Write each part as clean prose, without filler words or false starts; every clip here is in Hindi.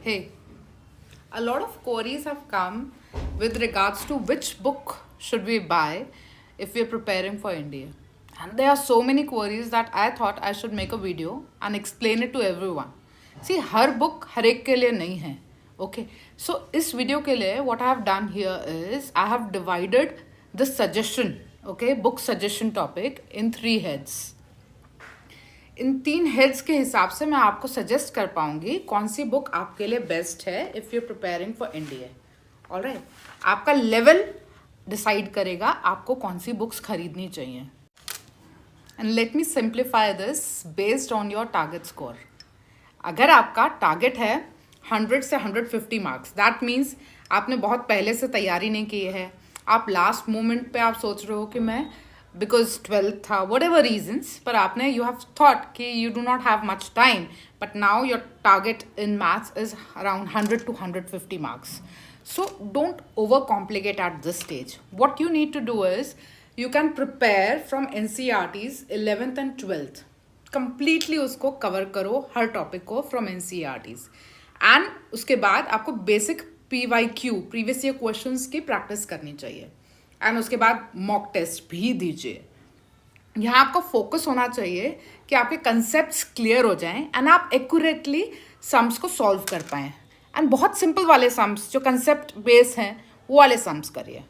Hey, a lot of queries have come with regards to which book should we buy if we are preparing for India. And there are so many queries that I thought I should make a video and explain it to everyone. See, her book हर एक के लिए नहीं है. Okay, so इस video के लिए what I have done here is I have divided the suggestion, okay, book suggestion topic in 3 heads. In 3 heads के हिसाब से मैं आपको सजेस्ट कर पाऊंगी कौन सी बुक आपके लिए बेस्ट है if you preparing for India. Alright, आपका लेवल डिसाइड करेगा आपको कौन सी बुक्स खरीदनी चाहिए. And let me simplify this based on your target score. अगर आपका टारगेट है 100 से 150 मार्क्स, दैट मीन्स आपने बहुत पहले से तैयारी नहीं की है, आप लास्ट मोमेंट पे आप सोच रहे हो कि मैं बिकॉज 12th था, वट एवर रीजन्स, पर आपने यू हैव थॉट कि you do not have much time, but now your target in maths is around 100 to 150 marks. So don't overcomplicate at this stage. What you need to do is you can prepare from NCERT's 11th and 12th. Completely उसको cover करो हर topic को from NCERT's. And उसके बाद आपको basic PYQ, previous year questions की practice करनी चाहिए. एंड उसके बाद मॉक टेस्ट भी दीजिए. यहाँ आपका फोकस होना चाहिए कि आपके कंसेप्ट्स क्लियर हो जाएं एंड आप एक्यूरेटली सम्स को सॉल्व कर पाएँ. एंड बहुत सिंपल वाले सम्स जो कंसेप्ट बेस हैं वो वाले सम्स करिए.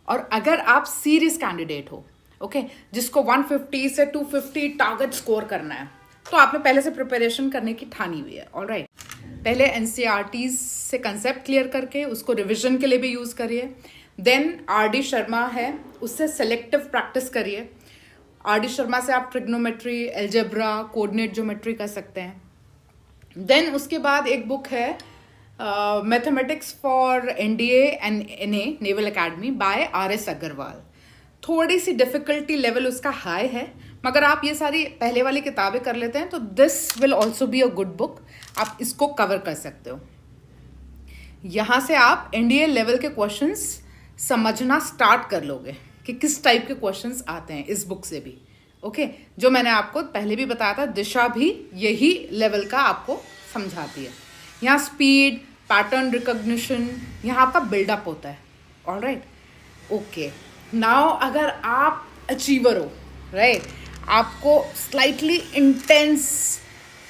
और अगर आप सीरियस कैंडिडेट हो, ओके, जिसको 150 से 250 टारगेट स्कोर करना है, तो आपने पहले से प्रिपरेशन करने की ठानी हुई है. ऑलराइट, पहले NCERT's से कंसेप्ट क्लियर करके उसको रिविजन के लिए भी यूज़ करिए. देन RD शर्मा है, उससे सेलेक्टिव प्रैक्टिस करिए. RD शर्मा से आप ट्रिग्नोमेट्री, एल्जेब्रा, कोऑर्डिनेट ज्योमेट्री कर सकते हैं. देन उसके बाद एक बुक है mathematics for NDA and NA naval academy by RS Agarwal. थोड़ी सी डिफ़िकल्टी लेवल उसका हाई है, मगर आप ये सारी पहले वाली किताबें कर लेते हैं तो this will also be a good book. आप इसको कवर कर सकते हो. यहाँ से आप NDA लेवल के क्वेश्चंस समझना स्टार्ट कर लोगे कि किस टाइप के क्वेश्चंस आते हैं इस बुक से भी. ओके, जो मैंने आपको पहले भी बताया था, दिशा भी यही लेवल का आपको समझाती है. यहाँ स्पीड, पैटर्न रिकॉग्निशन, यहाँ आपका बिल्डअप होता है. Alright, okay. नाउ अगर आप अचीवर हो, राइट, आपको स्लाइटली इंटेंस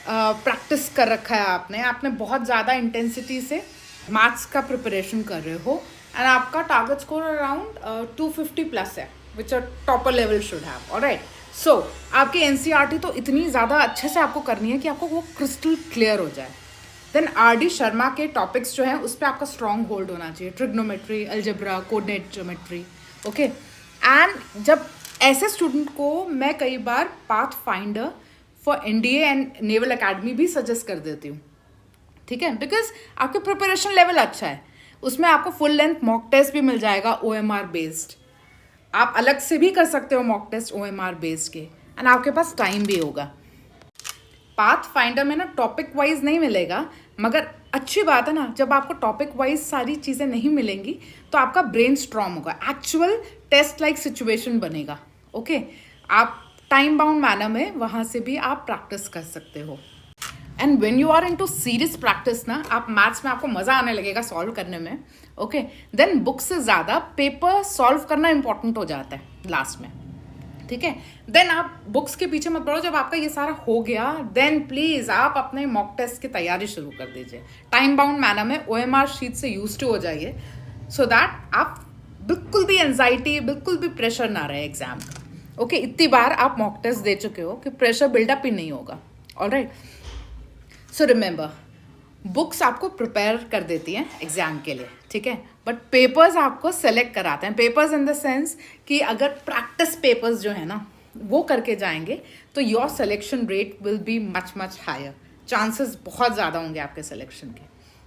प्रैक्टिस कर रखा है, आपने बहुत ज़्यादा इंटेंसिटी से मैथ्स का प्रिपरेशन कर रहे हो एंड आपका टारगेट स्कोर अराउंड 250 प्लस है, which a topper level should have. Alright, so आपकी NCERT तो इतनी ज़्यादा अच्छे से आपको करनी है कि आपको वो क्रिस्टल क्लियर हो जाए. देन RD शर्मा के टॉपिक्स जो हैं उस पर आपका स्ट्रॉन्ग होल्ड होना चाहिए. Trigonometry, algebra, coordinate geometry. Okay, and जब ऐसे स्टूडेंट को मैं कई बार pathfinder for NDA and naval academy भी सजेस्ट कर देती हूँ. ठीक है, बिकॉज आपके प्रिपरेशन लेवल अच्छा है, उसमें आपको फुल लेंथ मॉक टेस्ट भी मिल जाएगा OMR बेस्ड. आप अलग से भी कर सकते हो मॉक टेस्ट OMR बेस्ड के, एंड आपके पास टाइम भी होगा. पाथ फाइंडर में ना टॉपिक वाइज नहीं मिलेगा, मगर अच्छी बात है ना, जब आपको टॉपिक वाइज सारी चीज़ें नहीं मिलेंगी तो आपका ब्रेन स्ट्रॉन्ग होगा, एक्चुअल टेस्ट लाइक सिचुएशन बनेगा. ओके, आप टाइम बाउंड मैनर में वहाँ से भी आप प्रैक्टिस कर सकते हो. And when you are in to serious practice ना, आप मैथ्स में आपको मज़ा आने लगेगा सॉल्व करने में. ओके, देन बुक से ज़्यादा पेपर सॉल्व करना इंपॉर्टेंट हो जाता है लास्ट में. ठीक है, देन आप बुक्स के पीछे मत पड़ो. जब आपका ये सारा हो गया, देन प्लीज़ आप अपने मॉक टेस्ट की तैयारी शुरू कर दीजिए. टाइम बाउंड मैनर में OMR शीट से यूज टू हो जाइए, सो दैट आप बिल्कुल भी एंजाइटी, बिल्कुल भी प्रेशर ना रहे एग्जाम का. ओके, इतनी बार आप मॉक टेस्ट दे चुके हो कि प्रेशर बिल्डअप ही नहीं होगा. ऑलराइट, सो रिमेंबर, बुक्स आपको प्रिपेयर कर देती हैं एग्जाम के लिए, ठीक है, बट पेपर्स आपको सेलेक्ट कराते हैं. पेपर्स इन द सेंस कि अगर प्रैक्टिस पेपर्स जो है ना वो करके जाएंगे तो your selection rate will be much higher. Chances बहुत ज़्यादा होंगे आपके सिलेक्शन के.